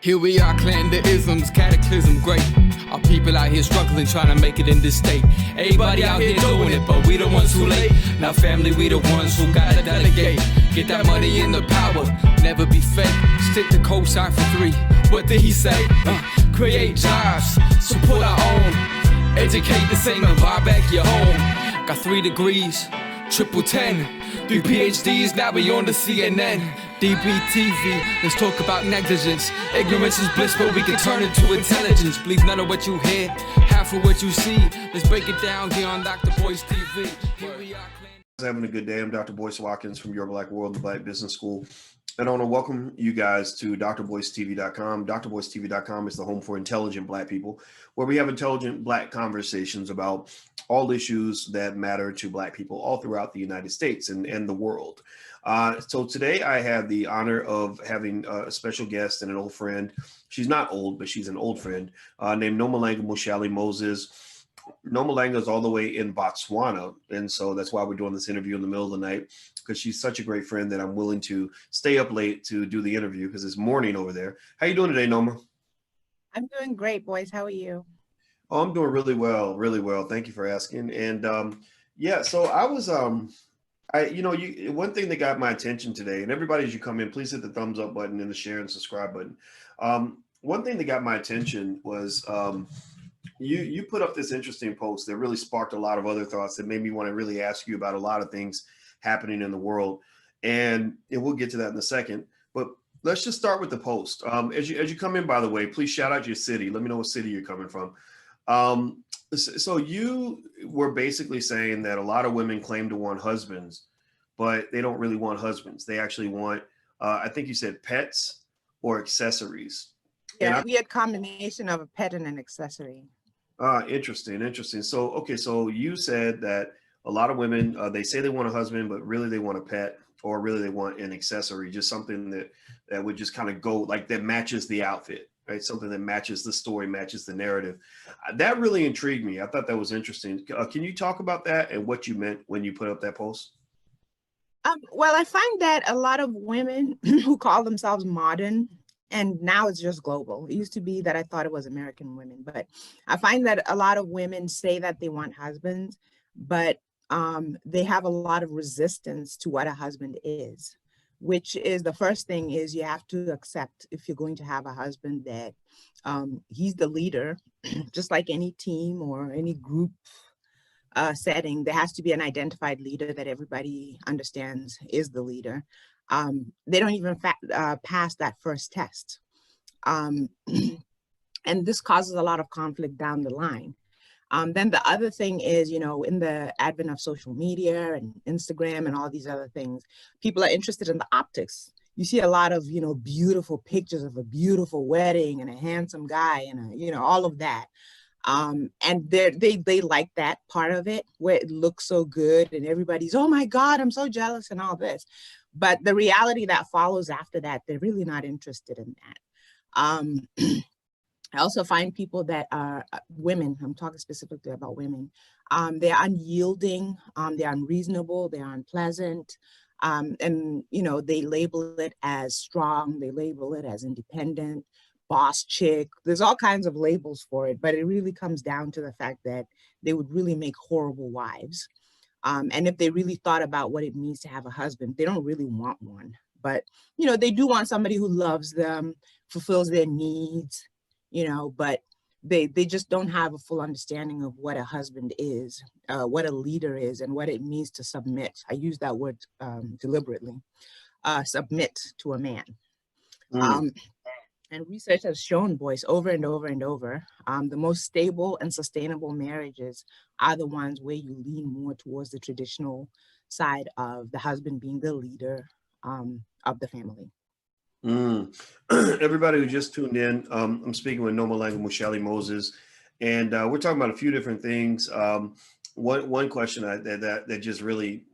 Here we are, clan the isms, cataclysm, great. Our people out here struggling, trying to make it in this state. Everybody out here doing it, but we the ones who late. Now family, we the ones who gotta delegate. Get that money in the power, never be fake. Stick to cosign for 3. What did he say? Create jobs, support our own. Educate the same and buy back your home. Got 3 degrees, triple 10. 3 PhDs, now we on the CNN. DBTV, let's talk about negligence. Ignorance is bliss, but we can turn it to intelligence. Believe none of what you hear, half of what you see. Let's break it down here on Dr. Boyce TV. Here we are. Having a good day. I'm Dr. Boyce Watkins from Your Black World, the Black Business School. And I want to welcome you guys to drboycetv.com. drboycetv.com is the home for intelligent Black people, where we have intelligent Black conversations about all issues that matter to Black people all throughout the United States and the world. So today I have the honor of having a special guest and an old friend. She's not old, but she's an old friend named Nomalanga Mushali Moses. Nomalanga is all the way in Botswana. And so that's why we're doing this interview in the middle of the night, because she's such a great friend that I'm willing to stay up late to do the interview because it's morning over there. How you doing today, Noma? I'm doing great, boys. How are you? Oh, I'm doing really well, really well. Thank you for asking. And yeah, so I was, one thing that got my attention today, and everybody as you come in, please hit the thumbs up button and the share and subscribe button. One thing that got my attention was you put up this interesting post that really sparked a lot of other thoughts that made me want to really ask you about a lot of things happening in the world. And we'll get to that in a second, but let's just start with the post. As you come in, by the way, please shout out your city. Let me know what city you're coming from. So you were basically saying that a lot of women claim to want husbands, but they don't really want husbands. They actually want, I think you said pets or accessories. Yeah, we had combination of a pet and an accessory. Interesting. So, okay, so you said that a lot of women, they say they want a husband, but really they want a pet, or really they want an accessory, just something that would just kind of go like that matches the outfit. Right, something that matches the story, matches the narrative. That really intrigued me. I thought that was interesting. Can you talk about that and what you meant when you put up that post? Well, I find that a lot of women who call themselves modern, and now it's just global. It used to be that I thought it was American women, but I find that a lot of women say that they want husbands, but they have a lot of resistance to what a husband is. Which is the first thing is you have to accept, if you're going to have a husband, that he's the leader. Just like any team or any group setting, there has to be an identified leader that everybody understands is the leader. They don't even pass that first test. And this causes a lot of conflict down the line. Then the other thing is, in the advent of social media and Instagram and all these other things, people are interested in the optics. You see a lot of, beautiful pictures of a beautiful wedding and a handsome guy and, all of that. And they like that part of it where it looks so good and everybody's, oh my God, I'm so jealous and all this. But the reality that follows after that, they're really not interested in that. I also find people that are women, I'm talking specifically about women, they're unyielding, they're unreasonable, they're unpleasant, and, they label it as strong, they label it as independent, boss chick, there's all kinds of labels for it, but it really comes down to the fact that they would really make horrible wives. And if they really thought about what it means to have a husband, they don't really want one, but, they do want somebody who loves them, fulfills their needs, but they just don't have a full understanding of what a husband is, what a leader is, and what it means to submit. I use that word deliberately, submit to a man. And research has shown, boys, over and over and over, the most stable and sustainable marriages are the ones where you lean more towards the traditional side of the husband being the leader of the family. Everybody who just tuned in, I'm speaking with Nomalanga Mushali Moses, and we're talking about a few different things. One question that just really,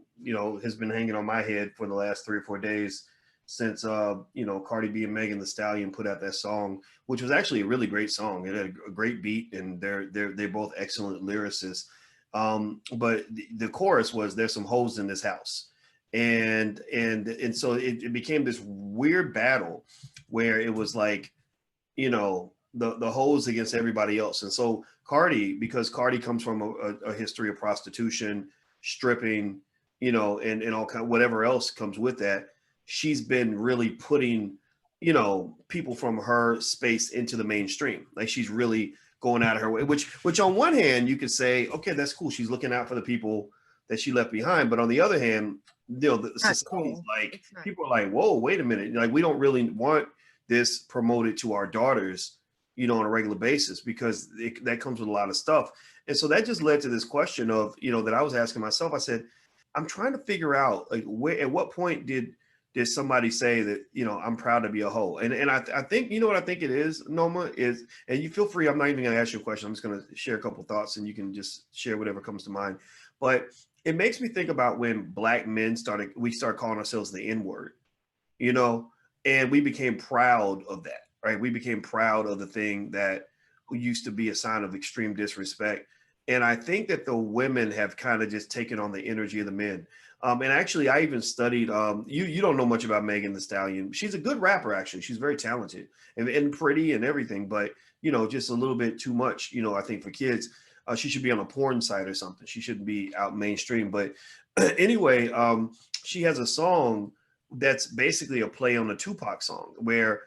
has been hanging on my head for the last 3 or 4 days since, Cardi B and Megan Thee Stallion put out that song, which was actually a really great song. It had a great beat, and they're both excellent lyricists. But the chorus was, "There's some hoes in this house." And so it became this weird battle where it was like you know, the hoes against everybody else. And so Cardi, because Cardi comes from a history of prostitution, stripping, you know, and all kind, whatever else comes with that, she's been really putting, you know, people from her space into the mainstream. Like she's really going out of her way, which on one hand you could say, okay, that's cool. She's looking out for the people that she left behind. But on the other hand, you know, the society's cool. like, people are like, whoa, wait a minute. Like, we don't really want this promoted to our daughters, you know, on a regular basis, because that comes with a lot of stuff. And so that just led to this question of, you know, that I was asking myself. I said, I'm trying to figure out, like, where, at what point did somebody say that, you know, I'm proud to be a hoe? And I think, you know what I think it is, Noma, is, and you feel free, I'm not even going to ask you a question. I'm just going to share a couple thoughts and you can just share whatever comes to mind. But it makes me think about when Black men we started calling ourselves the N-word, you know, and we became proud of that, right? We became proud of the thing that used to be a sign of extreme disrespect. And I think that the women have kind of just taken on the energy of the men. And actually, I even studied, you don't know much about Megan Thee Stallion. She's a good rapper, actually. She's very talented and pretty and everything, but, you know, just a little bit too much, you know, I think for kids. She should be on a porn site or something. She shouldn't be out mainstream. But anyway, she has a song that's basically a play on the Tupac song, where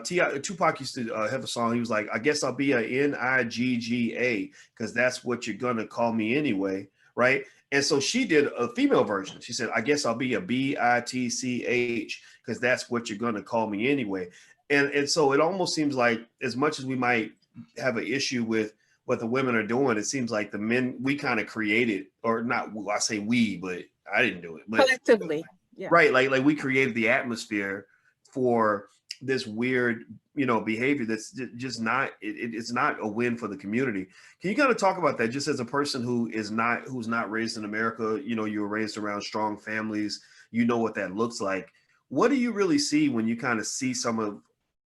Tupac used to have a song. He was like, I guess I'll be a Nigga, because that's what you're going to call me anyway, right? And so she did a female version. She said, I guess I'll be a Bitch, because that's what you're going to call me anyway. And so it almost seems like, as much as we might have an issue with what the women are doing, it seems like the men, we kind of created, or not, I say we, but I didn't do it. But Collectively, yeah. Right, like we created the atmosphere for this weird, you know, behavior that's just not, it's not a win for the community. Can you kind of talk about that, just as a person who's not raised in America? You know, you were raised around strong families, you know what that looks like. What do you really see when you kind of see some of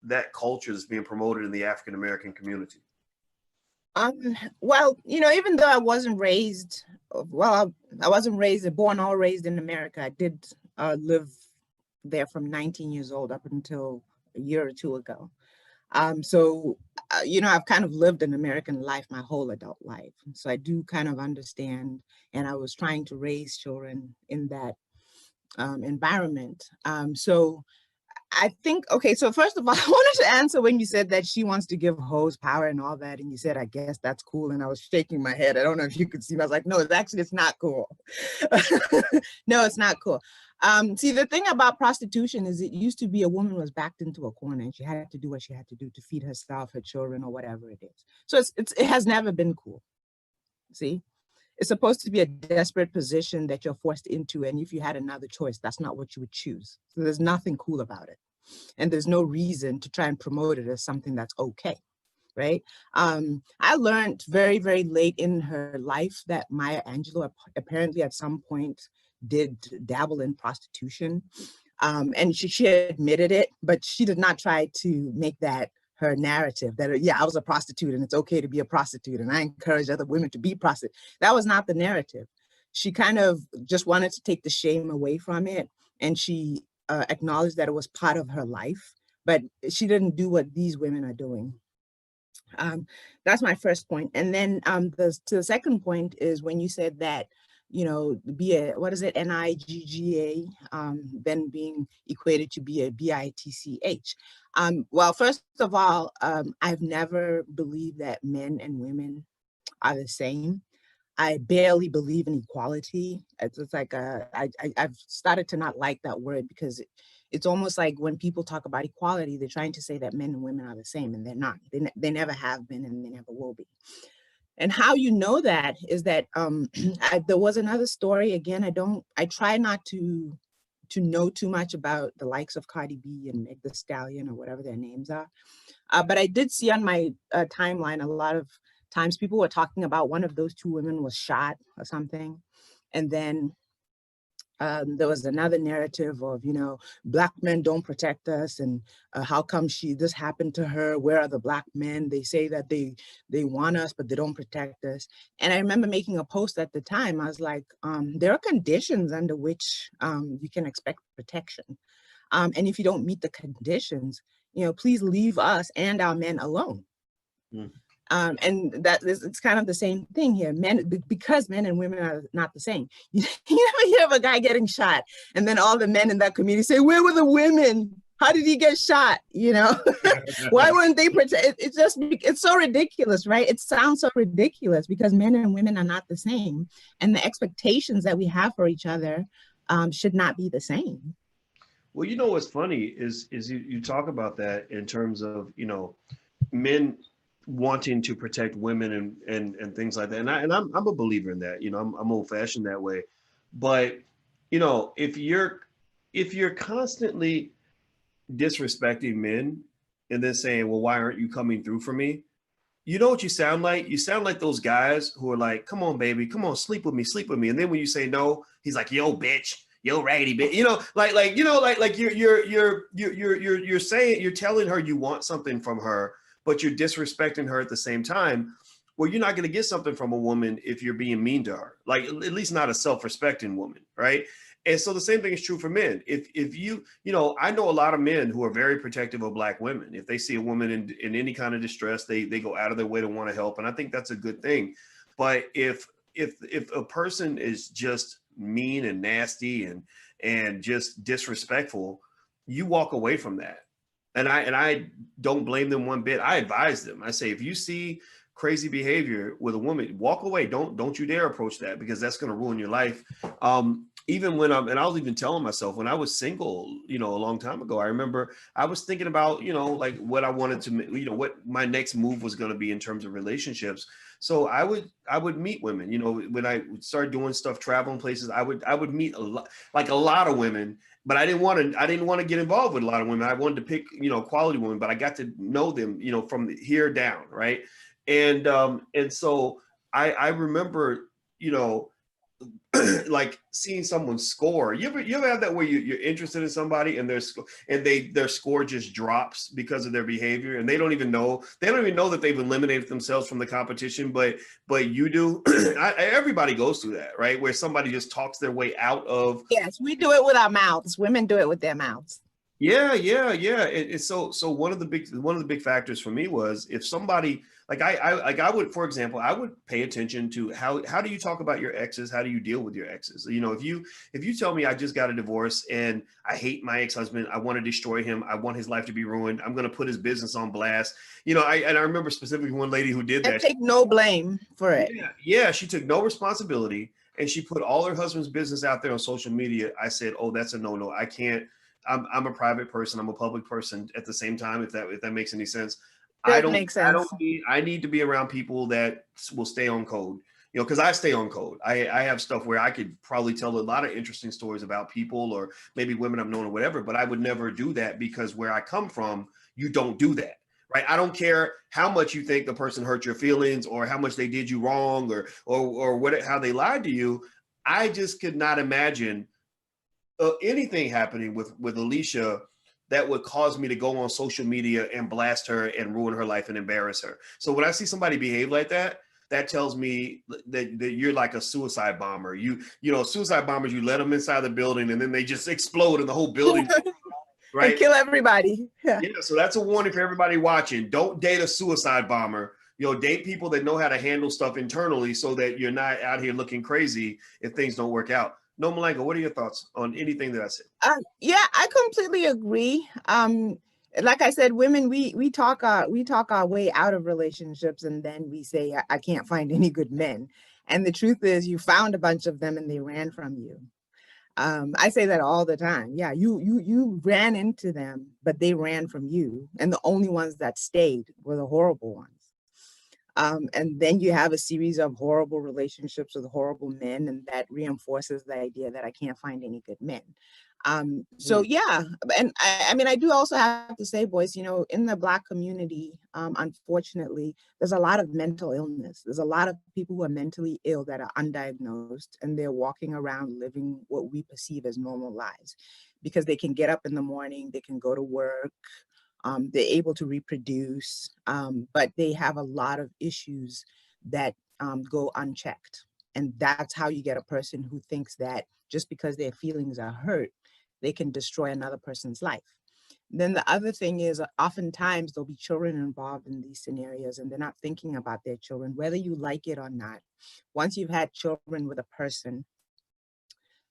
that culture that's being promoted in the African American community? Well, you know, even though I wasn't raised, I wasn't born or raised in America. I did live there from 19 years old up until a year or two ago. So, you know, I've kind of lived an American life my whole adult life. So I do kind of understand, and I was trying to raise children in that environment. So I think, okay, so first of all, I wanted to answer when you said that she wants to give hoes power and all that. And you said, I guess that's cool. And I was shaking my head. I don't know if you could see me. I was like, no, it's not cool. No, it's not cool. See, the thing about prostitution is it used to be a woman was backed into a corner and she had to do what she had to do to feed herself, her children, or whatever it is. So it has never been cool. See? It's supposed to be a desperate position that you're forced into. And if you had another choice, that's not what you would choose. So there's nothing cool about it. And there's no reason to try and promote it as something that's okay, right? I learned very, very late in her life that Maya Angelou apparently at some point did dabble in prostitution. And she admitted it, but she did not try to make that her narrative that, yeah, I was a prostitute and it's okay to be a prostitute and I encourage other women to be prostitutes. That was not the narrative. She kind of just wanted to take the shame away from it. And she acknowledged that it was part of her life, but she didn't do what these women are doing. That's my first point. And then the second point is when you said that, you know, what is it, Nigga, then being equated to be a Bitch. Well, first of all, I've never believed that men and women are the same. I barely believe in equality. It's like I've started to not like that word because it's almost like when people talk about equality, they're trying to say that men and women are the same, and they're not. They never have been, and they never will be. And how you know that is that there was another story. Again, I try not to know too much about the likes of Cardi B and Meg Thee Stallion or whatever their names are. But I did see on my timeline a lot of times people were talking about one of those two women was shot or something. And then there was another narrative of, you know, Black men don't protect us, and how come this happened to her? Where are the Black men? They say that they want us, but they don't protect us. And I remember making a post at the time. I was like, there are conditions under which you can expect protection. And if you don't meet the conditions, please leave us and our men alone. Mm. And it's kind of the same thing here. Because men and women are not the same. You never hear of a guy getting shot, and then all the men in that community say, "Where were the women? How did he get shot?" Why wouldn't they protect? It's so ridiculous, right? It sounds so ridiculous because men and women are not the same, and the expectations that we have for each other should not be the same. Well, what's funny is you talk about that in terms of men wanting to protect women and things like that, and I'm a believer in that. I'm old fashioned that way, but if you're constantly disrespecting men and then saying, well, why aren't you coming through for me? You know what you sound like? You sound like those guys who are like, come on, baby, come on, sleep with me. And then when you say no, he's like, yo, bitch, yo, raggedy bitch. You're saying, you're telling her you want something from her, but you're disrespecting her at the same time. Well, you're not going to get something from a woman if you're being mean to her, like at least not a self-respecting woman, right? And so the same thing is true for men. If you I know a lot of men who are very protective of Black women. If they see a woman in any kind of distress, they go out of their way to want to help. And I think that's a good thing. But if a person is just mean and nasty and just disrespectful, you walk away from that. And I don't blame them one bit. I advise them. I say, if you see crazy behavior with a woman, walk away. Don't you dare approach that, because that's going to ruin your life. Even when and I was even telling myself when I was single, a long time ago, I remember I was thinking about, like what I wanted to, what my next move was going to be in terms of relationships. So I would meet women, when I started doing stuff, traveling places, I would meet a lot of women, but I didn't want to get involved with a lot of women. I wanted to pick, quality women, but I got to know them, from here down. Right. And so I remember, like seeing someone score. You ever have that where you're interested in somebody and their score just drops because of their behavior, and they don't even know that they've eliminated themselves from the competition, but you do. Everybody goes through that, right? Where somebody just talks their way out of. Yes, we do it with our mouths. Women do it with their mouths. Yeah. It's so one of the big factors for me was if somebody I would, for example, I would pay attention to how do you talk about your exes? How do you deal with your exes? If you tell me I just got a divorce and I hate my ex-husband, I want to destroy him, I want his life to be ruined, I'm going to put his business on blast. I remember specifically one lady who did that. And take no blame for it. Yeah, she took no responsibility and she put all her husband's business out there on social media. I said, oh, that's a no. I can't. I'm a private person. I'm a public person at the same time. If that makes any sense. Makes sense. I need to be around people that will stay on code, because I stay on code. I have stuff where I could probably tell a lot of interesting stories about people or maybe women I've known or whatever, but I would never do that because where I come from, you don't do that, right? I don't care how much you think the person hurt your feelings or how much they did you wrong or how they lied to you. I just could not imagine anything happening with Alicia that would cause me to go on social media and blast her and ruin her life and embarrass her. So when I see somebody behave like that, that tells me that you're like a suicide bomber. Suicide bombers, you let them inside the building and then they just explode in the whole building. Right? And kill everybody. Yeah. So that's a warning for everybody watching. Don't date a suicide bomber. Date people that know how to handle stuff internally so that you're not out here looking crazy if things don't work out. No, Malanga, what are your thoughts on anything that I said? Yeah, I completely agree. Like I said, women, we talk our way out of relationships, and then we say, I can't find any good men. And the truth is, you found a bunch of them and they ran from you. I say that all the time. Yeah, you ran into them, but they ran from you. And the only ones that stayed were the horrible ones. And then you have a series of horrible relationships with horrible men, and that reinforces the idea that I can't find any good men. So yeah, and I do also have to say, boys, in the Black community, unfortunately, there's a lot of mental illness. There's a lot of people who are mentally ill that are undiagnosed, and they're walking around living what we perceive as normal lives because they can get up in the morning, they can go to work, they're able to reproduce, but they have a lot of issues that go unchecked. And that's how you get a person who thinks that just because their feelings are hurt, they can destroy another person's life. Then the other thing is oftentimes there'll be children involved in these scenarios and they're not thinking about their children, whether you like it or not. Once you've had children with a person,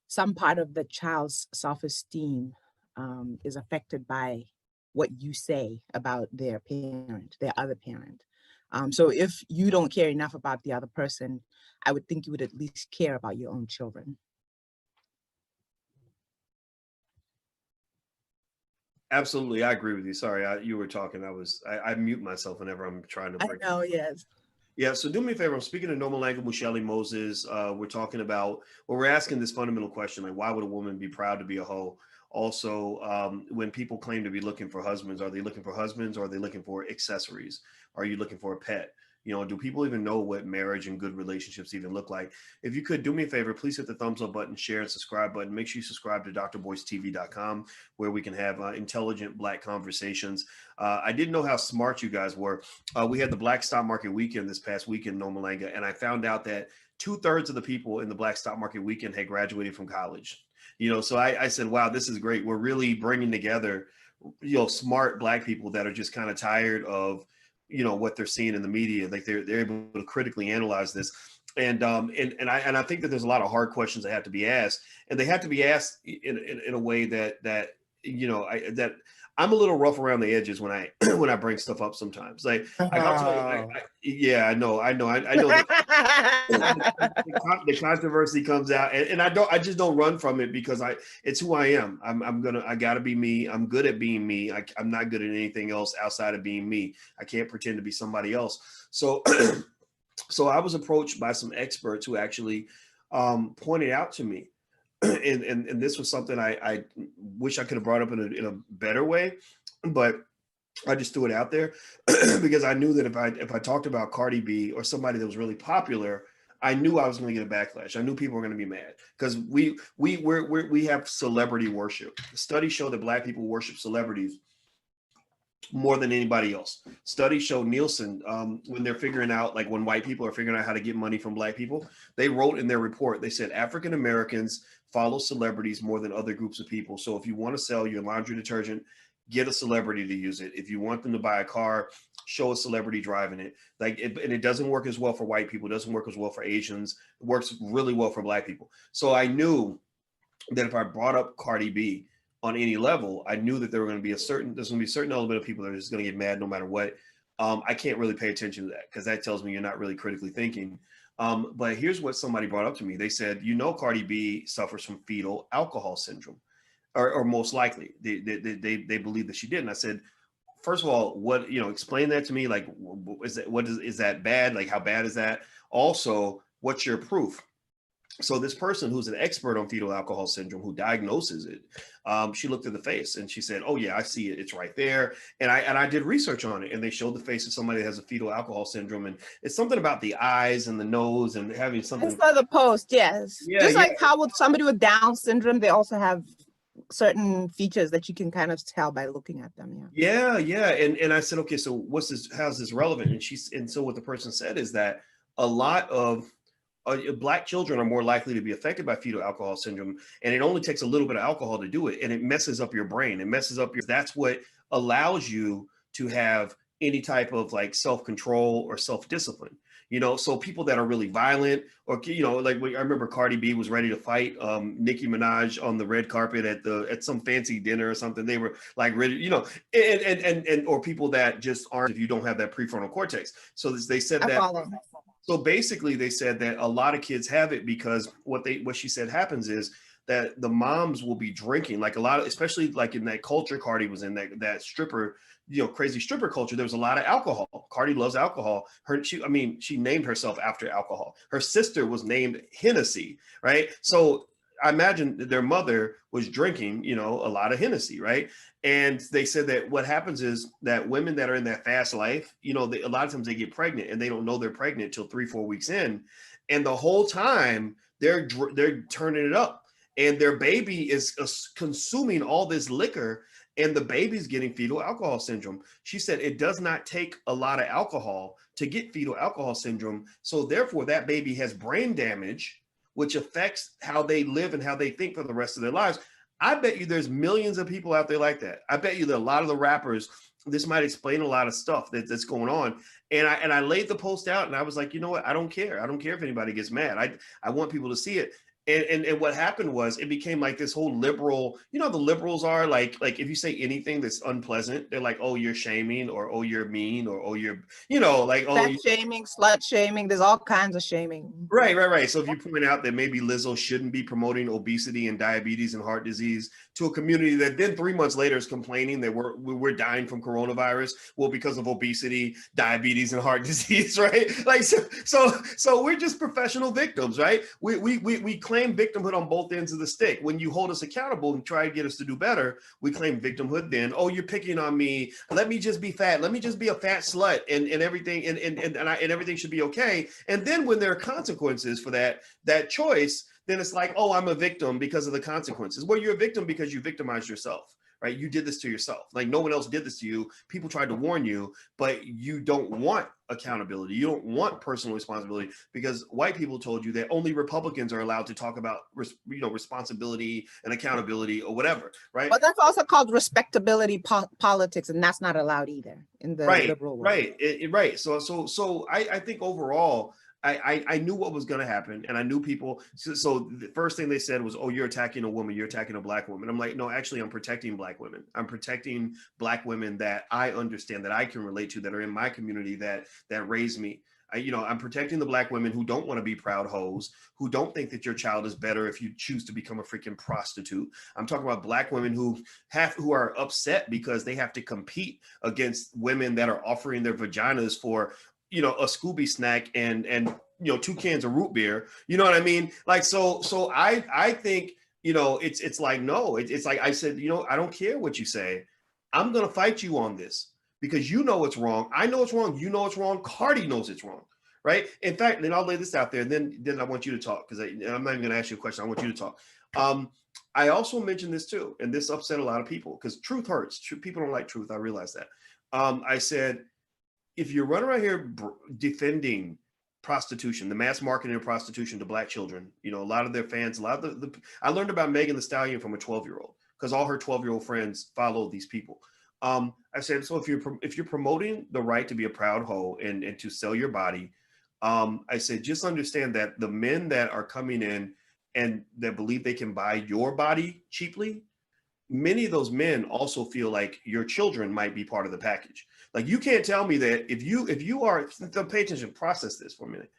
some part of the child's self-esteem is affected by what you say about their parent, their other parent. So if you don't care enough about the other person, I would think you would at least care about your own children. Absolutely, I agree with you. Sorry, you were talking. I mute myself whenever I'm trying to I break. know, yes. Yeah, so do me a favor. I'm speaking to Norma Lanka Musheli Moses. We're talking about, well, we're asking this fundamental question, like, why would a woman be proud to be a hoe? Also, when people claim to be looking for husbands, are they looking for husbands or are they looking for accessories? Are you looking for a pet? You know, do people even know what marriage and good relationships even look like? If you could do me a favor, please hit the thumbs up button, share and subscribe button. Make sure you subscribe to drboycetv.com, where we can have intelligent Black conversations. I didn't know how smart you guys were. We had the Black Stock Market Weekend this past weekend, Norma Lanka, and I found out that 2/3 of the people in the Black Stock Market Weekend had graduated from college. You know, so I said, wow, this is great. We're really bringing together, you know, smart Black people that are just kind of tired of, you know, what they're seeing in the media. Like they're able to critically analyze this. And I think that there's a lot of hard questions that have to be asked, and they have to be asked in a way that you know, that I'm a little rough around the edges when I when I bring stuff up sometimes. Like I'll tell you, yeah, I know the controversy comes out, and I just don't run from it because it's who I am. I gotta be me. I'm good at being me. I'm not good at anything else outside of being me. I can't pretend to be somebody else. So so I was approached by some experts who actually pointed out to me, and this was something I wish I could have brought up in a better way, but I just threw it out there because I knew that if I talked about Cardi B or somebody that was really popular, I knew I was going to get a backlash. I knew people were going to be mad because we have celebrity worship. Studies show that Black people worship celebrities more than anybody else. Studies show Nielsen, when they're figuring out, like when white people are figuring out how to get money from Black people, they wrote in their report, they said African Americans follow celebrities more than other groups of people. So if you want to sell your laundry detergent, get a celebrity to use it. If you want them to buy a car, show a celebrity driving it. And it doesn't work as well for white people. It doesn't work as well for Asians. It works really well for Black people. So I knew that if I brought up Cardi B on any level, I knew that there's going to be a certain element of people that are just going to get mad no matter what. I can't really pay attention to that because that tells me you're not really critically thinking. But here's what somebody brought up to me. They said, you know, Cardi B suffers from fetal alcohol syndrome, or most likely they believe that she did. And I said, first of all, what, you know, explain that to me. Like, is that bad? Like, how bad is that? Also, what's your proof? So this person who's an expert on fetal alcohol syndrome, who diagnoses it, she looked at the face and she said, oh yeah, I see it. It's right there. And I did research on it, and they showed the face of somebody that has a fetal alcohol syndrome. And it's something about the eyes and the nose and having something. I saw the post, yes. Yeah, just like how with somebody with Down syndrome, they also have certain features that you can kind of tell by looking at them. Yeah. And I said, okay, so how's this relevant? And so what the person said is that a lot of Black children are more likely to be affected by fetal alcohol syndrome, and it only takes a little bit of alcohol to do it, and it messes up your brain. It messes up that's what allows you to have any type of like self-control or self-discipline. You know, so people that are really violent, or, you know, like I remember Cardi B was ready to fight Nicki Minaj on the red carpet at some fancy dinner or something. They were like ready, you know, and or people that just aren't, if you don't have that prefrontal cortex. So they said that. So basically, they said that a lot of kids have it because what she said happens is that the moms will be drinking, like a lot of, especially like in that culture Cardi was in, that stripper, you know, crazy stripper culture. There was a lot of alcohol. Cardi loves alcohol. She named herself after alcohol. Her sister was named Hennessy, right? So I imagine their mother was drinking, you know, a lot of Hennessy, right? And they said that what happens is that women that are in that fast life, you know, a lot of times they get pregnant and they don't know they're pregnant till 3-4 weeks in. And the whole time they're turning it up, and their baby is consuming all this liquor, and the baby's getting fetal alcohol syndrome. She said it does not take a lot of alcohol to get fetal alcohol syndrome. So therefore that baby has brain damage, which affects how they live and how they think for the rest of their lives. I bet you there's millions of people out there like that. I bet you that a lot of the rappers, this might explain a lot of stuff that's going on. And I laid the post out and I was like, you know what? I don't care. I don't care if anybody gets mad. I want people to see it. And what happened was it became like this whole liberal, you know, the liberals are like if you say anything that's unpleasant, they're like, oh, you're shaming, or oh, you're mean, or oh, you're, you know, like, oh, Fat shaming, slut shaming, there's all kinds of shaming. Right. So if you point out that maybe Lizzo shouldn't be promoting obesity and diabetes and heart disease to a community that then 3 months later is complaining that we're dying from coronavirus, well, because of obesity, diabetes, and heart disease, right? Like, so we're just professional victims, right? We claim victimhood on both ends of the stick. When you hold us accountable and try to get us to do better, we claim victimhood. Then, oh, you're picking on me. Let me just be fat. Let me just be a fat slut, and everything, and everything should be okay. And then when there are consequences for that choice, then it's like, oh, I'm a victim because of the consequences. Well, you're a victim because you victimized yourself, right? You did this to yourself. Like, no one else did this to you. People tried to warn you, but you don't want accountability. You don't want personal responsibility because white people told you that only Republicans are allowed to talk about, responsibility and accountability or whatever, right? But that's also called respectability politics, and that's not allowed either in the liberal world. Right. So I think overall, I knew what was going to happen, and I knew people. So the first thing they said was, oh, you're attacking a woman. You're attacking a Black woman. I'm like, no, actually, I'm protecting Black women. I'm protecting Black women that I understand, that I can relate to, that are in my community, that raised me. I'm protecting the Black women who don't want to be proud hoes, who don't think that your child is better if you choose to become a freaking prostitute. I'm talking about Black women who are upset because they have to compete against women that are offering their vaginas for, a Scooby snack and 2 cans of root beer. You know what I mean? Like, so I think, it's like, no, it's like I said, I don't care what you say. I'm going to fight you on this because you know it's wrong. I know it's wrong. You know it's wrong. Cardi knows it's wrong. Right. In fact, then I'll lay this out there, and then I want you to talk, because I'm not even going to ask you a question. I want you to talk. I also mentioned this too, and this upset a lot of people because truth hurts. People don't like truth. I realize that. I said, if you're running around here defending prostitution, the mass marketing of prostitution to Black children, a lot of their fans, I learned about Megan Thee Stallion from a 12-year-old because all her 12-year-old friends follow these people. I said, so if you're promoting the right to be a proud hoe and to sell your body, I said, just understand that the men that are coming in and that believe they can buy your body cheaply, many of those men also feel like your children might be part of the package. Like, you can't tell me that if you are, pay attention, process this for a minute.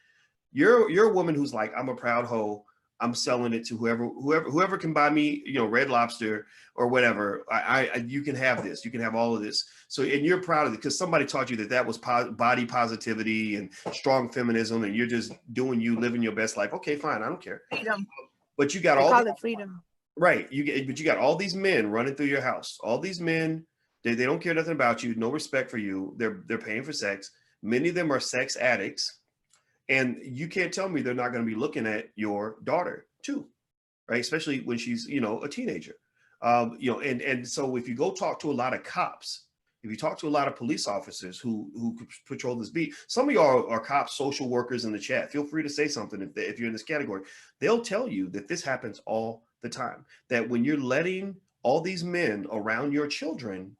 You're a woman who's like, I'm a proud hoe. I'm selling it to whoever can buy me, Red Lobster or whatever. You can have this. You can have all of this. So, and you're proud of it because somebody taught you that was body positivity and strong feminism, and you're just doing you, living your best life. Okay, fine. I don't care. Freedom. But you got call it freedom. Right. But you got all these men running through your house. All these men, they don't care nothing about you. No respect for you. They're paying for sex. Many of them are sex addicts. And you can't tell me they're not going to be looking at your daughter too, right? Especially when she's, a teenager. And so if you go talk to a lot of cops, if you talk to a lot of police officers who patrol this beat, some of y'all are cops, social workers in the chat. Feel free to say something if you're in this category. They'll tell you that this happens all the time, that when you're letting all these men around your children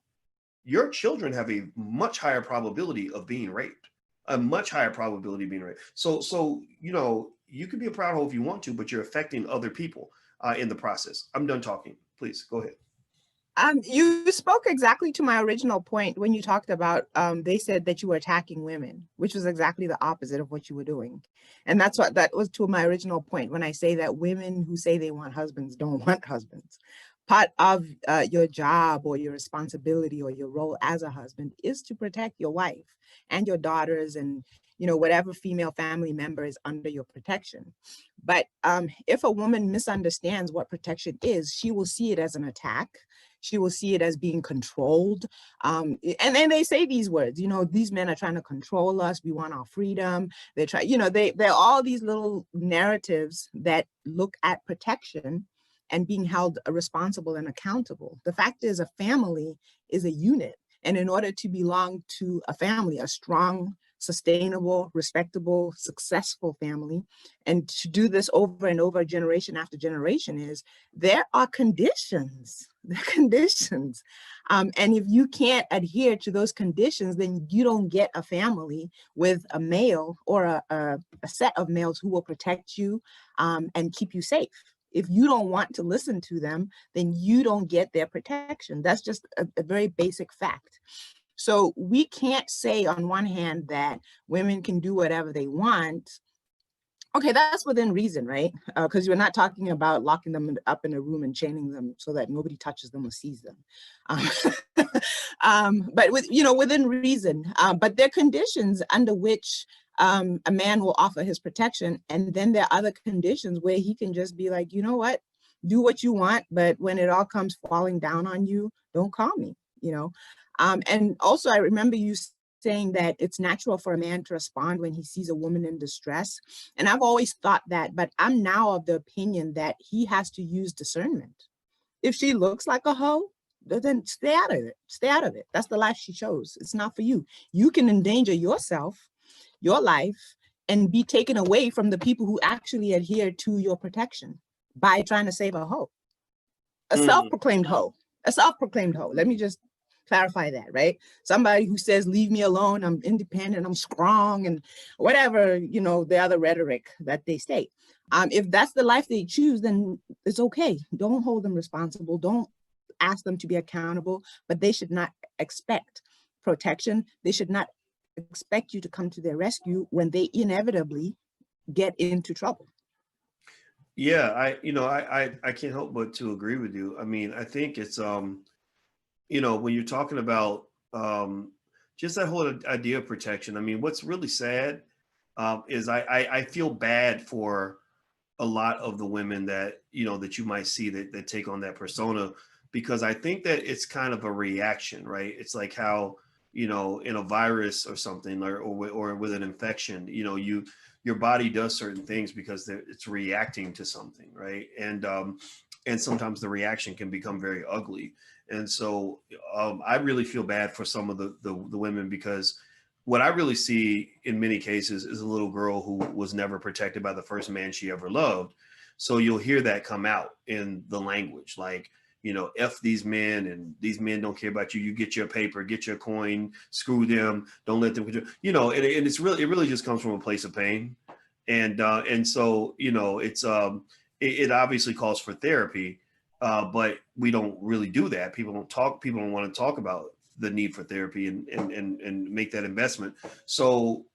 have a much higher probability of being raped. A much higher probability of being raped. So you can be a proud hoe if you want to, but you're affecting other people in the process. I'm done talking. Please go ahead. You spoke exactly to my original point when you talked about they said that you were attacking women, which was exactly the opposite of what you were doing. And that was to my original point when I say that women who say they want husbands don't want husbands. Part of your job or your responsibility or your role as a husband is to protect your wife and your daughters and, whatever female family member is under your protection. But if a woman misunderstands what protection is, she will see it as an attack. She will see it as being controlled. And then they say these words, these men are trying to control us. We want our freedom. They try, they're all these little narratives that look at protection and being held responsible and accountable. The fact is, a family is a unit. And in order to belong to a family, a strong, sustainable, respectable, successful family, and to do this over and over, generation after generation, is there are conditions. There are conditions. And if you can't adhere to those conditions, then you don't get a family with a male or a set of males who will protect you and keep you safe. If you don't want to listen to them, then you don't get their protection. That's just a very basic fact. So we can't say on one hand that women can do whatever they want. Okay, that's within reason, right? Because we're not talking about locking them up in a room and chaining them so that nobody touches them or sees them. But within reason. But there are conditions under which a man will offer his protection, and then there are other conditions where he can just be like, you know what, do what you want, but when it all comes falling down on you, don't call me. And also, I remember you saying that it's natural for a man to respond when he sees a woman in distress. And I've always thought that, but I'm now of the opinion that he has to use discernment. If she looks like a hoe, then stay out of it. Stay out of it. That's the life she chose. It's not for you. You can endanger yourself, your life, and be taken away from the people who actually adhere to your protection by trying to save a hoe. A self-proclaimed hoe. A self-proclaimed hoe. Let me just clarify that, right? Somebody who says, leave me alone, I'm independent, I'm strong, and whatever, the other rhetoric that they state. If that's the life they choose, then it's okay. Don't hold them responsible. Don't ask them to be accountable, but they should not expect protection. They should not expect you to come to their rescue when they inevitably get into trouble. Yeah, I can't help but to agree with you. I mean, I think it's when you're talking about just that whole idea of protection. I mean, what's really sad is I feel bad for a lot of the women that you might see that take on that persona, because I think that it's kind of a reaction, right? It's like how in a virus or something, or with an infection, your body does certain things because it's reacting to something, right? And sometimes the reaction can become very ugly. And so I really feel bad for some of the women, because what I really see in many cases is a little girl who was never protected by the first man she ever loved. So you'll hear that come out in the language, like, F these men, and these men don't care about you. You get your paper, get your coin, screw them, don't let them, and it really just comes from a place of pain. And so, it obviously calls for therapy. But we don't really do that. People don't want to talk about the need for therapy and make that investment. So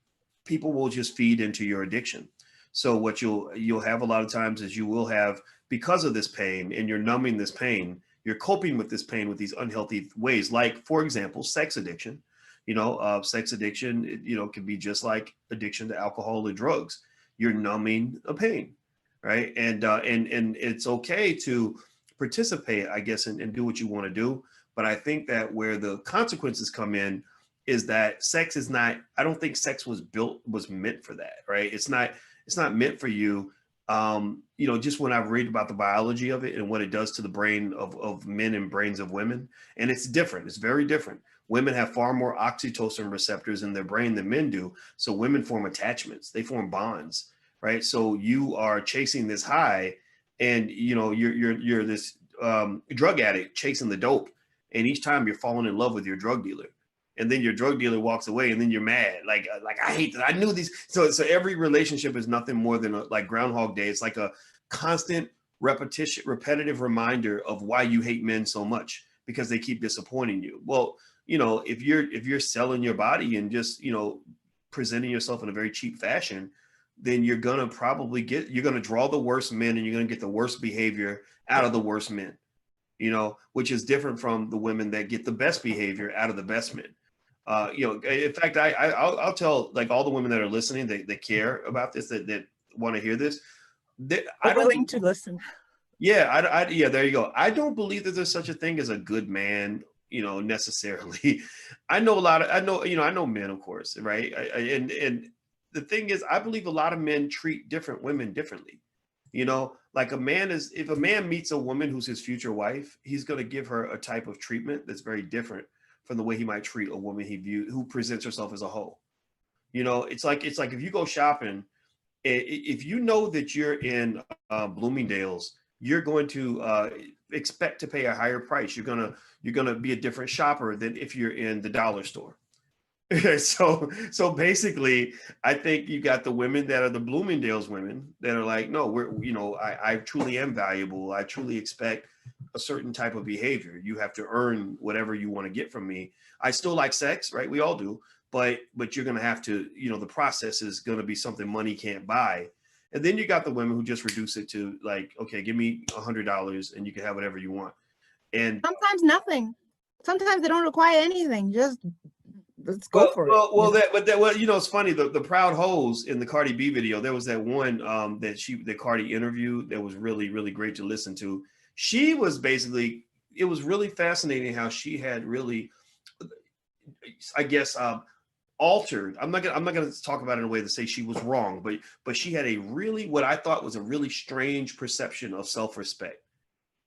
people will just feed into your addiction. So what you'll have a lot of times is you will have, because of this pain, and you're numbing this pain, you're coping with this pain with these unhealthy ways. Like, for example, sex addiction. Sex addiction, can be just like addiction to alcohol or drugs. You're numbing a pain, right? And it's okay to participate, I guess, and do what you want to do. But I think that where the consequences come in is that sex is not, I don't think sex was meant for that, right? It's not meant for you. Just when I've read about the biology of it and what it does to the brain of men and brains of women, and it's different. It's very different. Women have far more oxytocin receptors in their brain than men do. So women form attachments, they form bonds, right? So you are chasing this high, and you're this drug addict chasing the dope, and each time you're falling in love with your drug dealer, and then your drug dealer walks away, and then you're mad, like I hate that. I knew these. So every relationship is nothing more than like Groundhog Day. It's like a constant repetitive reminder of why you hate men so much, because they keep disappointing you. Well, if you're selling your body and just presenting yourself in a very cheap fashion, then you're going to draw the worst men, and you're going to get the worst behavior out of the worst men, which is different from the women that get the best behavior out of the best men. In fact, I'll tell, like, all the women that are listening, that care about this, that want to hear this, I'm willing to listen. Yeah. Yeah, there you go. I don't believe that there's such a thing as a good man, necessarily. I know men, of course, right? And the thing is, I believe a lot of men treat different women differently. Like if a man meets a woman who's his future wife, he's going to give her a type of treatment that's very different from the way he might treat a woman who presents herself as a hoe. You know, it's like if you go shopping, if you know that you're in Bloomingdale's, you're going to expect to pay a higher price. You're gonna be a different shopper than if you're in the dollar store. So basically, I think you got the women that are the Bloomingdale's women that are like, no, I truly am valuable. I truly expect a certain type of behavior. You have to earn whatever you want to get from me. I still like sex, right? We all do, but you're gonna have to, the process is gonna be something money can't buy. And then you got the women who just reduce it to like, okay, give me $100 and you can have whatever you want. And sometimes nothing. Sometimes they don't require anything. Just let's go for it. Well, it's funny. The Proud Hoes in the Cardi B video, there was that one that Cardi interviewed that was really, really great to listen to. She was basically, it was really fascinating how she had really, I guess, altered. I'm not gonna talk about it in a way to say she was wrong, but she had a really, what I thought was a really strange perception of self-respect.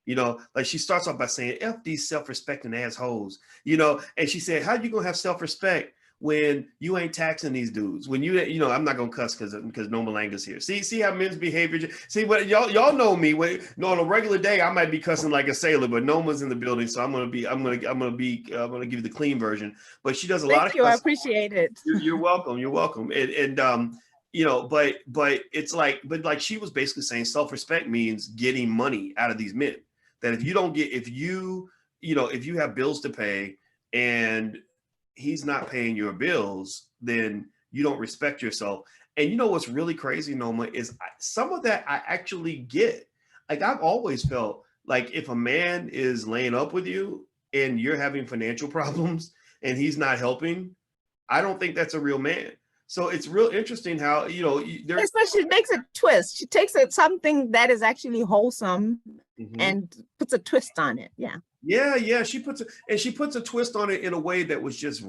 Like she starts off by saying, F these self-respecting assholes, and she said, how you gonna have self-respect when you ain't taxing these dudes? When I'm not gonna cuss because No Malanga's here. See how men's behavior, see what y'all know me. On a regular day, I might be cussing like a sailor, but Noma's in the building, so I'm gonna give you the clean version. But she does a lot of cussing. I appreciate it. You're welcome. You're welcome. But it's like she was basically saying self-respect means getting money out of these men. That if you have bills to pay and he's not paying your bills, then you don't respect yourself. And what's really crazy, Noma, is some of that I actually get. Like I've always felt like if a man is laying up with you and you're having financial problems and he's not helping, I don't think that's a real man. So it's real interesting how, especially she makes a twist. She takes something that is actually wholesome and puts a twist on it. Yeah. Yeah. She puts a twist on it in a way that was just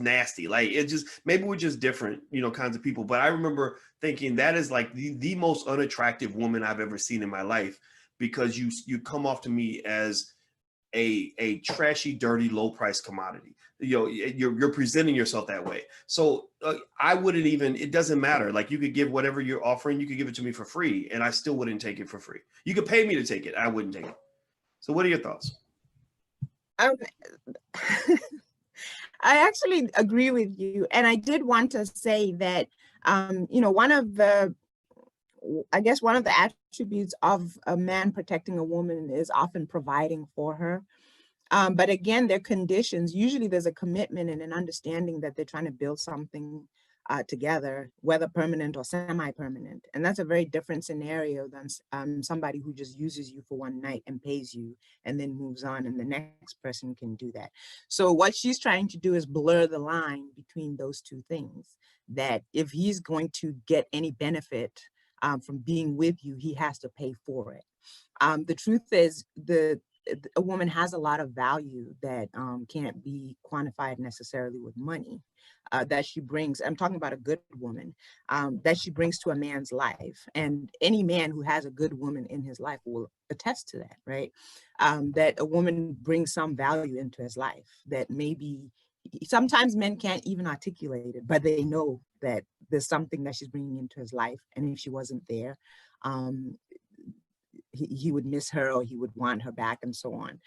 nasty. Like it just, maybe we're just different, kinds of people. But I remember thinking that is like the most unattractive woman I've ever seen in my life, because you come off to me as a trashy, dirty, low price commodity. You're presenting yourself that way. So I wouldn't even, it doesn't matter. Like you could give whatever you're offering, you could give it to me for free and I still wouldn't take it for free. You could pay me to take it. I wouldn't take it. So what are your thoughts? I actually agree with you. And I did want to say that, one of the attributes of a man protecting a woman is often providing for her. But again, there are conditions. Usually there's a commitment and an understanding that they're trying to build something together, whether permanent or semi-permanent. And that's a very different scenario than somebody who just uses you for one night and pays you and then moves on, and the next person can do that. So what she's trying to do is blur the line between those two things, that if he's going to get any benefit from being with you, he has to pay for it. The truth is a woman has a lot of value that can't be quantified necessarily with money that she brings. I'm talking about a good woman that she brings to a man's life. And any man who has a good woman in his life will attest to that, right? That a woman brings some value into his life that maybe sometimes men can't even articulate it, but they know that there's something that she's bringing into his life. And if she wasn't there, he would miss her, or he would want her back, and so on.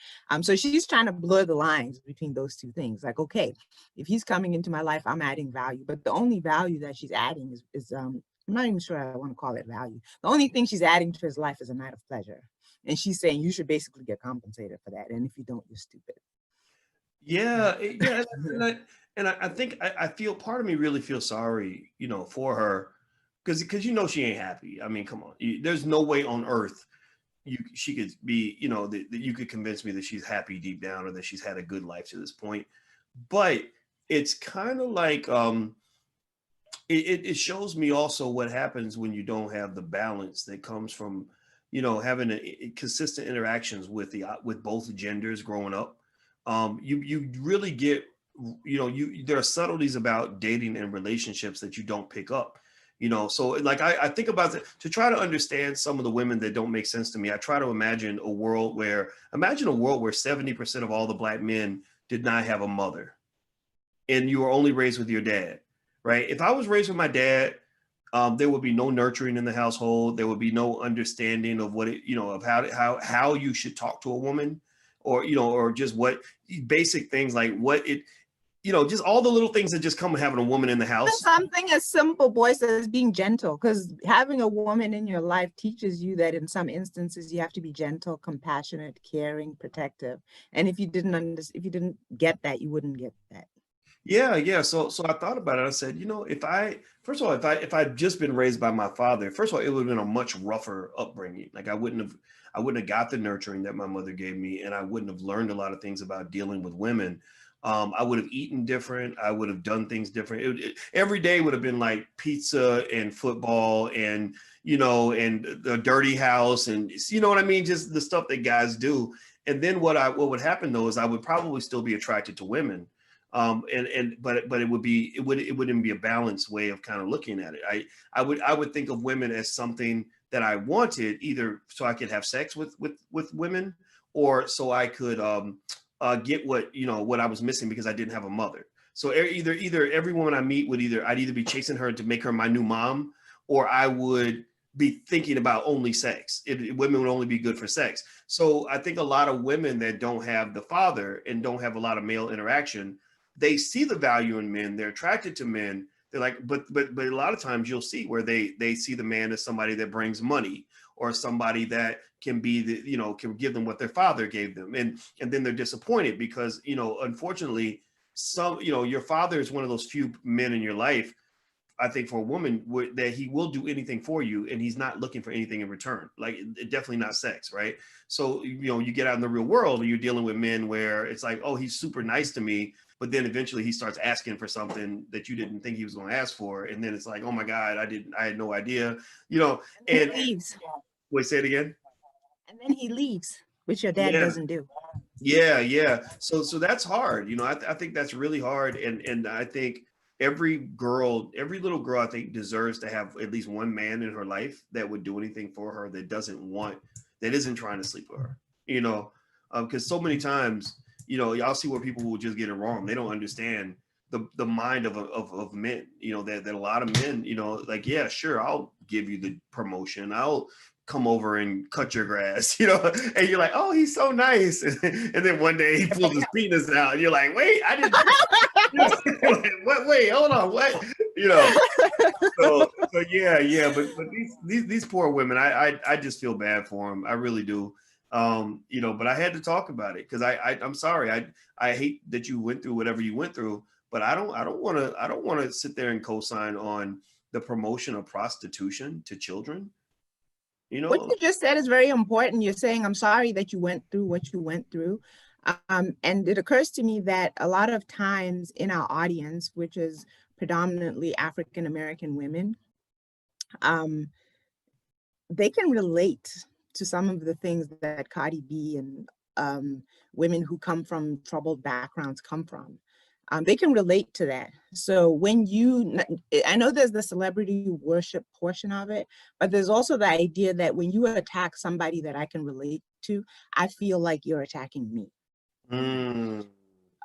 So she's trying to blur the lines between those two things. Like, okay, if he's coming into my life, I'm adding value, but the only value that she's adding is I'm not even sure I want to call it value. The only thing she's adding to his life is a night of pleasure. And she's saying you should basically get compensated for that. And if you don't, you're stupid. Yeah. And I think I feel, part of me really feels sorry, for her, because she ain't happy. I mean, come on, there's no way on earth she could be, that you could convince me that she's happy deep down, or that she's had a good life to this point. But it's kind of like it shows me also what happens when you don't have the balance that comes from having consistent interactions with both genders growing up. You really get, there are subtleties about dating and relationships that you don't pick up. So like I think about it to try to understand some of the women that don't make sense to me. I try to imagine a world where 70% of all the Black men did not have a mother, and you were only raised with your dad. right? If I was raised with my dad, there would be no nurturing in the household. There would be no understanding of what it, of how you should talk to a woman, or or just what basic things like what it, just all the little things that just come with having a woman in the house. Something as simple, boys, as being gentle, because having a woman in your life teaches you that in some instances you have to be gentle, compassionate, caring, protective. And if you didn't get that, you wouldn't get that. Yeah. So I thought about it. I said, first of all, if I'd just been raised by my father, first of all, it would have been a much rougher upbringing. Like I wouldn't have got the nurturing that my mother gave me, and I wouldn't have learned a lot of things about dealing with women. I would have eaten different. I would have done things different. Every day would have been like pizza and football and, and the dirty house. And you know what I mean? Just the stuff that guys do. And then what would happen though, is I would probably still be attracted to women. But it wouldn't be a balanced way of kind of looking at it. I would think of women as something that I wanted, either so I could have sex with women, or so I could, get what I was missing because I didn't have a mother. So either every woman I meet I'd either be chasing her to make her my new mom, or I would be thinking about only sex. Women would only be good for sex. So I think a lot of women that don't have the father and don't have a lot of male interaction, they see the value in men. They're attracted to men. They're like, but a lot of times you'll see where they see the man as somebody that brings money, or somebody that can be can give them what their father gave them. And then they're disappointed because, unfortunately, your father is one of those few men in your life, I think, for a woman that he will do anything for you, and he's not looking for anything in return. Like, definitely not sex, right? So, you get out in the real world and you're dealing with men where it's like, oh, he's super nice to me, but then eventually he starts asking for something that you didn't think he was going to ask for, and then it's like, oh my God, I had no idea, And he leaves. Wait, say it again. And then he leaves, which your dad doesn't do. Yeah. So that's hard. I think that's really hard. And I think every little girl, I think, deserves to have at least one man in her life that would do anything for her, that isn't trying to sleep with her, because so many times, y'all see where people will just get it wrong. They don't understand the mind of men, that a lot of men, like, yeah, sure, I'll give you the promotion. I'll come over and cut your grass, and you're like, oh, he's so nice. And then one day he pulls his penis out and you're like, wait, I didn't, what, wait, hold on, what, so yeah, but these poor women, I just feel bad for them. I really do. But I had to talk about it because I'm sorry. I hate that you went through whatever you went through, but I don't want to sit there and co-sign on the promotion of prostitution to children. What you just said is very important. You're saying, I'm sorry that you went through what you went through. And it occurs to me that a lot of times in our audience, which is predominantly African-American women, they can relate to some of the things that Cardi B and women who come from troubled backgrounds come from. They can relate to that. So I know there's the celebrity worship portion of it, but there's also the idea that when you attack somebody that I can relate to, I feel like you're attacking me.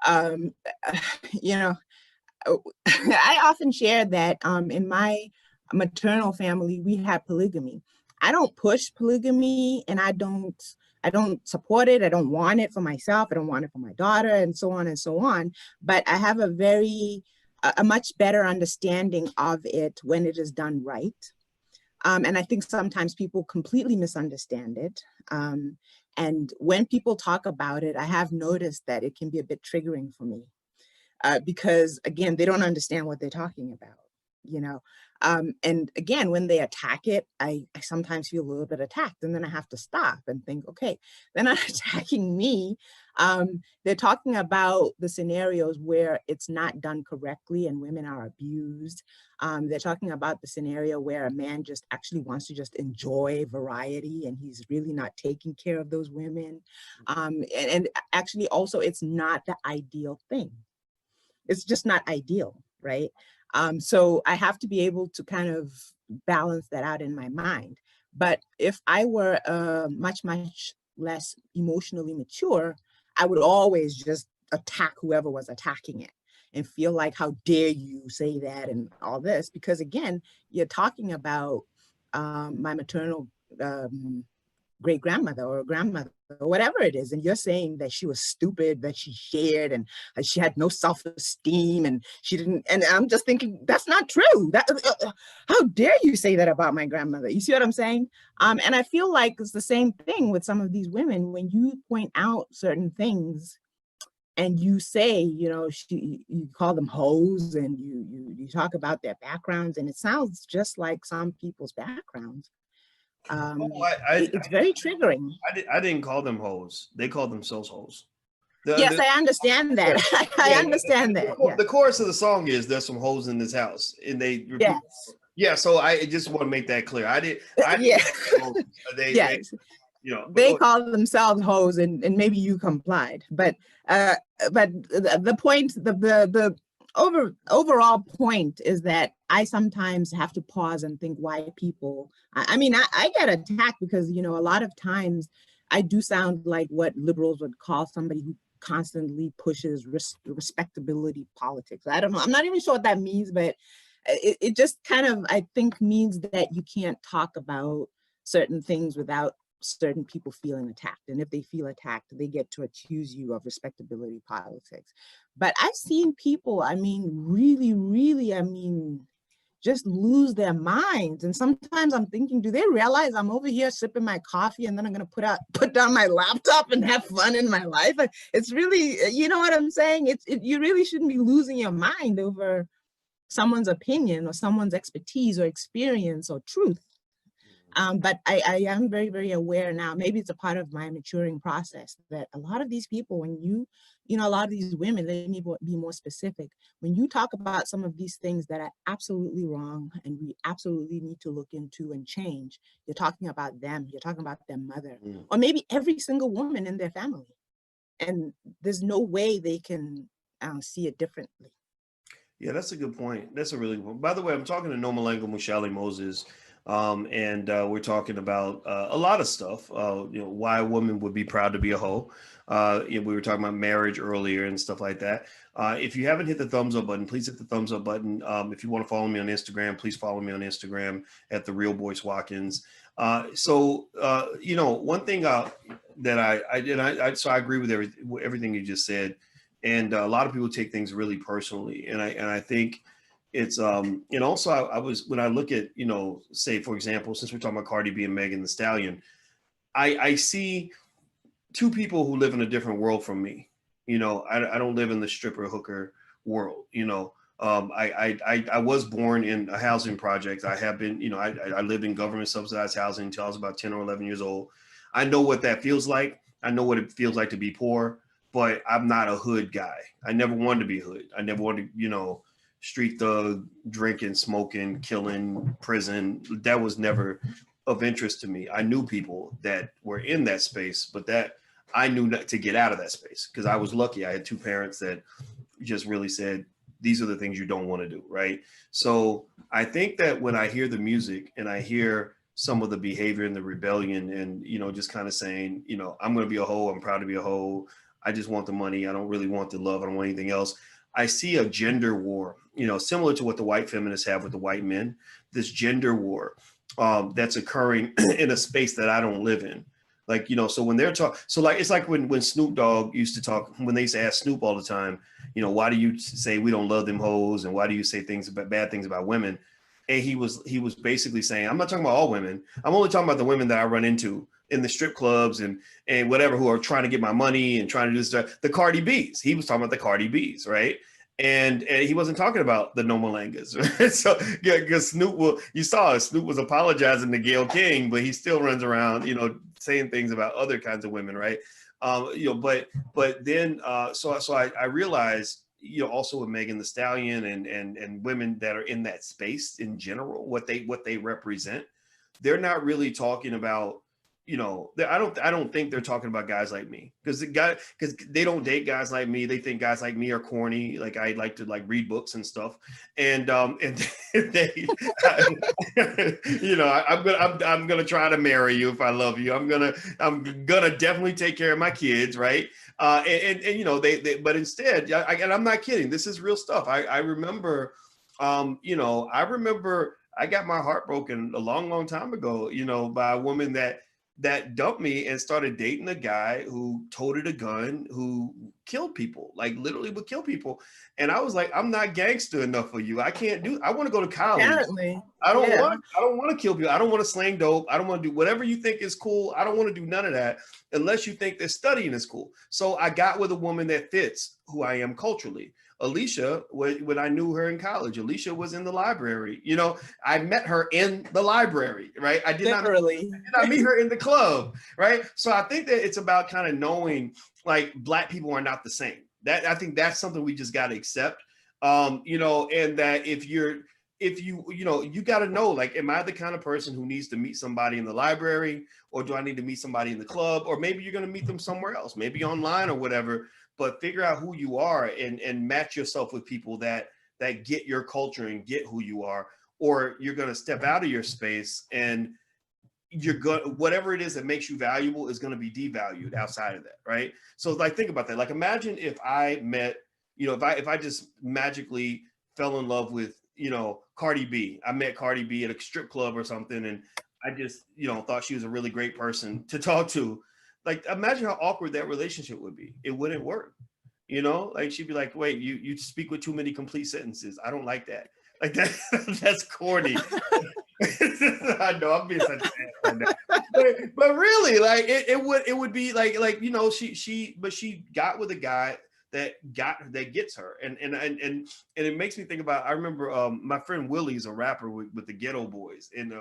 I often share that in my maternal family, we have polygamy. I don't push polygamy, and I don't support it. I don't want it for myself. I don't want it for my daughter, and so on and so on. But I have a much better understanding of it when it is done right. And I think sometimes people completely misunderstand it. And when people talk about it, I have noticed that it can be a bit triggering for me because, again, they don't understand what they're talking about, and again, when they attack it, I sometimes feel a little bit attacked, and then I have to stop and think, okay, they're not attacking me. They're talking about the scenarios where it's not done correctly and women are abused. They're talking about the scenario where a man just actually wants to just enjoy variety and he's really not taking care of those women. And actually also, it's not the ideal thing. It's just not ideal, right? So I have to be able to kind of balance that out in my mind. But if I were much less emotionally mature, I would always just attack whoever was attacking it and feel like, how dare you say that and all this, because again, you're talking about my maternal great grandmother or grandmother or whatever it is, and you're saying that she was stupid, that she shared, and she had no self-esteem, and she didn't. And I'm just thinking, that's not true. How dare you say that about my grandmother? You see what I'm saying? And I feel like it's the same thing with some of these women. When you point out certain things and you say, you call them hoes, and you talk about their backgrounds, and it sounds just like some people's backgrounds. It's very triggering. I didn't call them hoes. They called themselves hoes. Yes, I understand that. I understand that. The chorus of the song is, "There's some hoes in this house," and they repeat. Yes. Yeah. So I just want to make that clear. They call themselves hoes, and maybe you complied, but the point, the overall point is that I sometimes have to pause and think why people, I get attacked because, a lot of times I do sound like what liberals would call somebody who constantly pushes respectability politics. I don't know. I'm not even sure what that means, but it just kind of, I think, means that you can't talk about certain things without certain people feeling attacked. And if they feel attacked, they get to accuse you of respectability politics. But I've seen people, really, just lose their minds. And sometimes I'm thinking, do they realize I'm over here sipping my coffee and then I'm going to put down my laptop and have fun in my life? It's really, you know what I'm saying? You really shouldn't be losing your mind over someone's opinion or someone's expertise or experience or truth. But I am very, very aware now, maybe it's a part of my maturing process, that a lot of these people, when a lot of these women, let me be more specific, when you talk about some of these things that are absolutely wrong and we absolutely need to look into and change, you're talking about them, you're talking about their mother, or maybe every single woman in their family. And there's no way they can see it differently. Yeah, that's a good point. That's a really good one. By the way, I'm talking to Nomalenga Mushali Moses. And we're talking about a lot of stuff, why a woman would be proud to be a hoe. We were talking about marriage earlier and stuff like that. If you haven't hit the thumbs up button, please hit the thumbs up button. If you want to follow me on Instagram, please follow me on Instagram at The Real Boyce Watkins. One thing that I agree with everything you just said. And a lot of people take things really personally. And I think it's and also I was, when I look at, say, for example, since we're talking about Cardi B and Megan Thee Stallion, I see two people who live in a different world from me. I don't live in the stripper hooker world. I was born in a housing project. I have been, I lived in government subsidized housing until I was about 10 or 11 years old. I know what that feels like. I know what it feels like to be poor, but I'm not a hood guy. I never wanted to be hood. I never wanted to, street thug, drinking, smoking, killing, prison. That was never of interest to me. I knew people that were in that space, but that I knew not to get out of that space, because I was lucky. I had two parents that just really said, these are the things you don't want to do, right? So I think that when I hear the music and I hear some of the behavior and the rebellion and, just kind of saying, I'm going to be a hoe, I'm proud to be a hoe, I just want the money, I don't really want the love, I don't want anything else. I see a gender war, similar to what the white feminists have with the white men, this gender war that's occurring in a space that I don't live in. Like, so when they're talking, it's like when Snoop Dogg used to talk, when they used to ask Snoop all the time, why do you say we don't love them hoes? And why do you say bad things about women? And he was basically saying, I'm not talking about all women. I'm only talking about the women that I run into in the strip clubs and whatever, who are trying to get my money and trying to do stuff. The Cardi B's. He was talking about the Cardi B's, right? And he wasn't talking about the Nomalengas. Right? So yeah, because Snoop was apologizing to Gayle King, but he still runs around, saying things about other kinds of women, right? But then I realized, also with Megan Thee Stallion and women that are in that space in general, what they represent, they're not really talking about, I don't think they're talking about guys like me, because they don't date guys like me. They think guys like me are corny. Like I like to like read books and stuff, and they, I'm gonna try to marry you if I love you. I'm gonna definitely take care of my kids, right? But instead, and I'm not kidding. This is real stuff. I remember, I remember I got my heart broken a long, long time ago, by a woman that dumped me and started dating a guy who toted a gun, who killed people, like literally would kill people. And I was like, I'm not gangster enough for you. I want to go to college. Apparently. I don't want to kill people. I don't want to slang dope. I don't want to do whatever you think is cool. I don't want to do none of that unless you think that studying is cool. So I got with a woman that fits who I am culturally. Alicia, when I knew her in college, Alicia was in the library. I met her in the library, right? I did not meet her in the club, right? So I think that it's about kind of knowing, like, Black people are not the same. I think that's something we just got to accept, and that if you got to know, like, am I the kind of person who needs to meet somebody in the library, or do I need to meet somebody in the club, or maybe you're going to meet them somewhere else, maybe online or whatever. But figure out who you are and match yourself with people that get your culture and get who you are, or you're going to step out of your space and whatever it is that makes you valuable is going to be devalued outside of that, right? So like, think about that. Like, imagine if I met, if I just magically fell in love with, Cardi B. I met Cardi B at a strip club or something, and I just, thought she was a really great person to talk to. Like, imagine how awkward that relationship would be. It wouldn't work. Like, she'd be like, wait, you speak with too many complete sentences. I don't like that. Like, that's corny. I know I'm being such an ass right now. But really, like, it would be like, she got with a guy that gets her. And it makes me think about, I remember my friend Willie's a rapper with the Ghetto Boys. And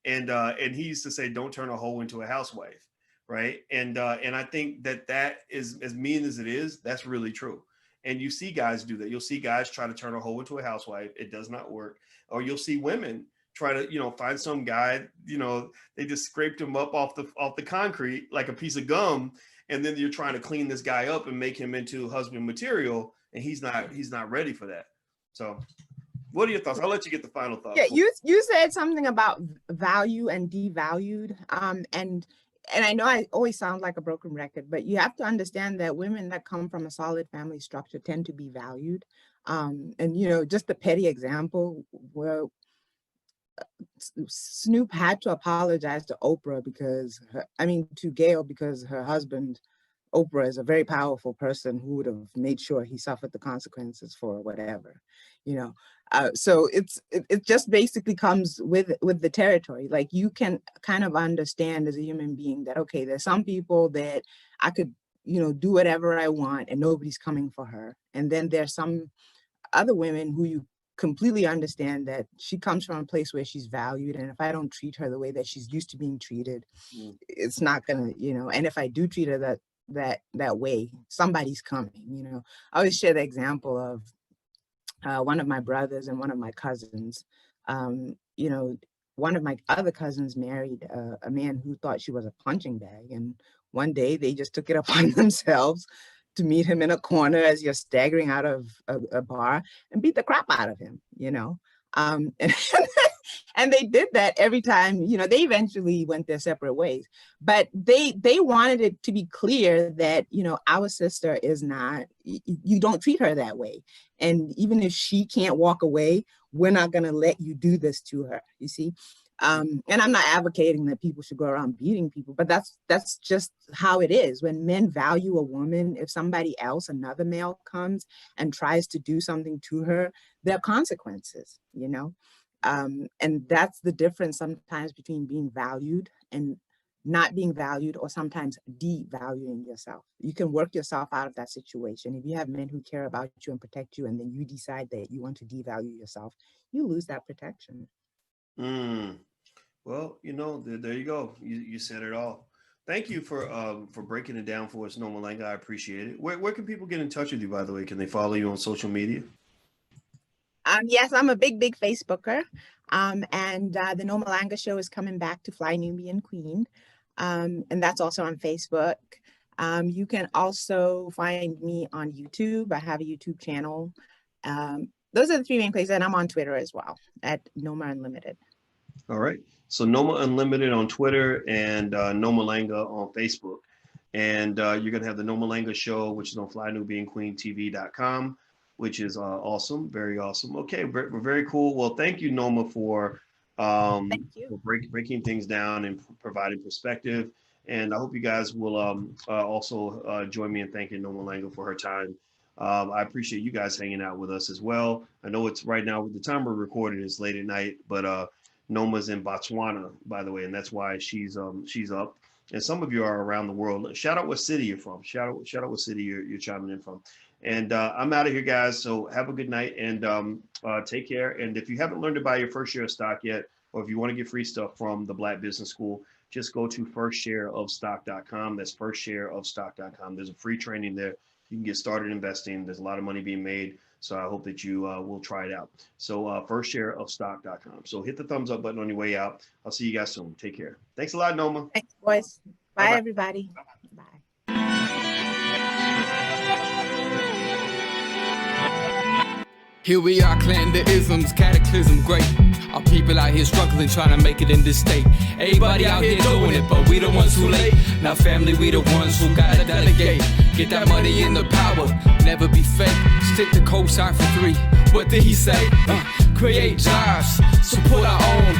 he used to say, don't turn a hoe into a housewife. Right. And I think that is, as mean as it is, that's really true. And you see guys do that. You'll see guys try to turn a hoe into a housewife. It does not work. Or you'll see women try to, find some guy, they just scraped him up off the concrete like a piece of gum. And then you're trying to clean this guy up and make him into husband material. And he's not ready for that. So what are your thoughts? I'll let you get the final thoughts. Yeah, you said something about value and devalued. And I know I always sound like a broken record, but you have to understand that women that come from a solid family structure tend to be valued. And, just a petty example where Snoop had to apologize to Oprah to Gayle, because her husband, Oprah, is a very powerful person who would have made sure he suffered the consequences for whatever, so it just basically comes with the territory. Like, you can kind of understand as a human being that, okay, there's some people that I could, do whatever I want and nobody's coming for her. And then there's some other women who you completely understand that she comes from a place where she's valued. And if I don't treat her the way that she's used to being treated, it's not gonna, and if I do treat her that way, somebody's coming. I always share the example of one of my brothers and one of my cousins. One of my other cousins married a man who thought she was a punching bag. And one day they just took it upon themselves to meet him in a corner as you're staggering out of a bar and beat the crap out of him, and they did that every time. They eventually went their separate ways, but they wanted it to be clear that, our sister is not, you don't treat her that way. And even if she can't walk away, we're not going to let you do this to her, you see? And I'm not advocating that people should go around beating people, but that's just how it is. When men value a woman, if somebody else, another male, comes and tries to do something to her, there are consequences, and that's the difference sometimes between being valued and not being valued, or sometimes devaluing yourself. You can work yourself out of that situation. If you have men who care about you and protect you, and then you decide that you want to devalue yourself, you lose that protection. Well, there you go. You said it all. Thank you for breaking it down for us, Noma Langa. I appreciate it. Where can people get in touch with you, by the way? Can they follow you on social media? Yes, I'm a big Facebooker. And the Noma Langa Show is coming back to Fly Nubian Queen. And that's also on Facebook. You can also find me on YouTube. I have a YouTube channel. Those are the three main places, and I'm on Twitter as well at Noma Unlimited. All right. So Noma Unlimited on Twitter and Noma Langa on Facebook. And you're going to have the Noma Langa show, which is on FlyNubianQueenTV.com, which is awesome. Very awesome. Okay. Very cool. Well, thank you, Noma, for breaking things down and providing perspective. And I hope you guys will also join me in thanking Noma Langa for her time. I appreciate you guys hanging out with us as well. I know it's right now, the time we're recording is late at night, but Noma's in Botswana, by the way, and that's why she's up. And some of you are around the world. Shout out what city you're from. Shout out what city you're chiming in from. And I'm out of here, guys. So have a good night and take care. And if you haven't learned to buy your first share of stock yet, or if you want to get free stuff from the Black Business School, just go to firstshareofstock.com. That's firstshareofstock.com. There's a free training there. You can get started investing. There's a lot of money being made. So I hope that you will try it out. So firstshareofstock.com. So hit the thumbs up button on your way out. I'll see you guys soon. Take care. Thanks a lot, Noma. Thanks, boys. Bye, everybody. Bye. Here we are, clan the isms, cataclysm great. Our people out here struggling, trying to make it in this state. Everybody out here doing it, but we the ones who late. Now family, we the ones who gotta delegate. Get that money in the power, never be fake. Stick to cosign for 3. What did he say? Create jobs, support our own.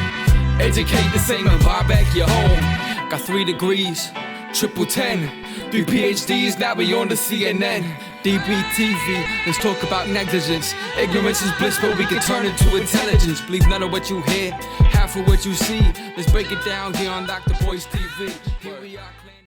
Educate the same and buy back your home. Got 3 degrees, triple 10. 3 PhDs, now we on the CNN. DBTV, let's talk about negligence. Ignorance is bliss, but we can turn it to intelligence. Believe none of what you hear, half of what you see. Let's break it down here on Dr. Boyce TV. Here we are.